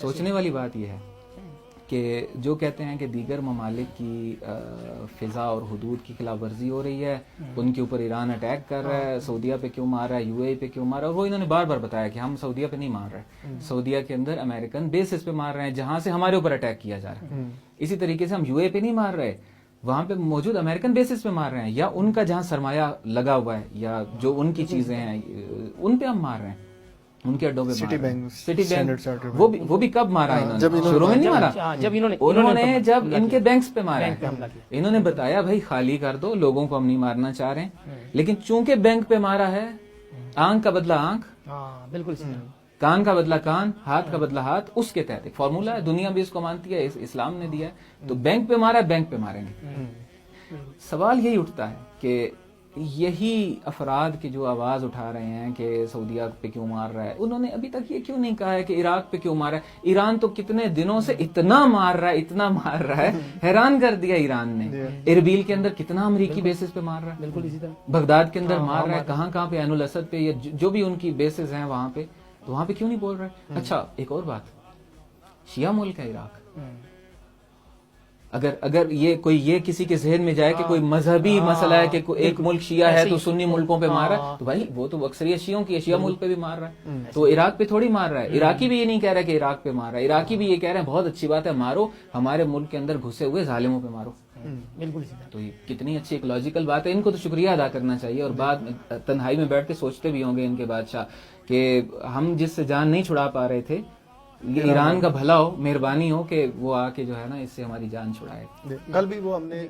سوچنے والی بات یہ ہے کہ جو کہتے ہیں کہ دیگر ممالک کی فضا اور حدود کی خلاف ورزی ہو رہی ہے، ان کے اوپر ایران اٹیک کر رہا ہے، سعودیہ پہ کیوں مار رہا ہے، یو اے پہ کیوں مار رہا ہے، اور وہ انہوں نے بار بار بتایا کہ ہم سعودیہ پہ نہیں مار رہے، سعودیہ کے اندر امریکن بیسز پہ مار رہے ہیں جہاں سے ہمارے اوپر اٹیک کیا جا رہا ہے. اسی طریقے سے ہم یو اے پہ نہیں مار رہے، وہاں پہ موجود امریکن بیسز پہ مار رہے ہیں، یا ان کا جہاں سرمایہ لگا ہوا ہے یا جو ان کی چیزیں ہیں ان پہ ہم مار رہے ہیں، ان کے اڈوں پہ مار رہے ہیں. سٹی بینک وہ بھی کب مارا انہوں نے؟ شروع میں نہیں مارا، انہوں نے جب ان کے بینکس پہ مارا ہے. انہوں نے بتایا بھائی خالی کر دو، لوگوں کو ہم نہیں مارنا چاہ رہے ہیں، لیکن چونکہ بینک پہ مارا ہے، آنکھ کا بدلہ آنکھ، بالکل کان کا بدلہ کان، ہاتھ کا بدلہ ہاتھ، اس کے تحت ایک فارمولا ہے، دنیا بھی اس کو مانتی ہے، اسلام نے دیا ہے. تو بینک پہ مارا ہے، بینک پہ ماریں گے. سوال یہی اٹھتا ہے کہ یہی افراد کے جو آواز اٹھا رہے ہیں کہ سعودیہ پہ کیوں مار رہا ہے، انہوں نے ابھی تک یہ کیوں نہیں کہا ہے کہ عراق پہ کیوں مار رہا ہے؟ ایران تو کتنے دنوں سے اتنا مار رہا ہے، حیران کر دیا ایران نے. اربیل کے اندر کتنا امریکی بیسز پہ مار رہا ہے، بالکل اسی طرح بغداد کے اندر مار رہا ہے، کہاں کہاں پہ، عین الاسد پہ، یا جو بھی ان کی بیسز ہیں وہاں پہ، تو وہاں پہ کیوں نہیں بول رہے؟ اچھا ایک اور بات، شیعہ ملک ہے عراق. اگر یہ کسی کے ذہن میں جائے کہ کوئی مذہبی مسئلہ ہے کہ ایک ملک شیعہ ہے تو سنی ملکوں پہ مار رہا ہے، تو بھائی وہ تو اکثریت شیعوں کی ہے، شیعہ ملک پہ بھی مار رہا ہے، تو عراق پہ تھوڑی مار رہا ہے. عراقی بھی یہ نہیں کہہ رہا کہ عراق پہ مار رہا ہے، عراقی بھی یہ کہہ رہے ہیں بہت اچھی بات ہے، مارو، ہمارے ملک کے اندر گھسے ہوئے ظالموں پہ مارو. بالکل. تو یہ کتنی اچھی ایک لاجیکل بات ہے، ان کو تو شکریہ ادا کرنا چاہیے. اور بعد میں تنہائی میں بیٹھ کے سوچتے بھی ہوں گے ان کے بادشاہ کہ ہم جس سے جان نہیں چھڑا پا رہے تھے، یہ ایران کا بھلا ہو، مہربانی ہو کہ وہ آ کے جو ہے نا اس سے ہماری جان چھڑائے. کل بھی وہ ہم نے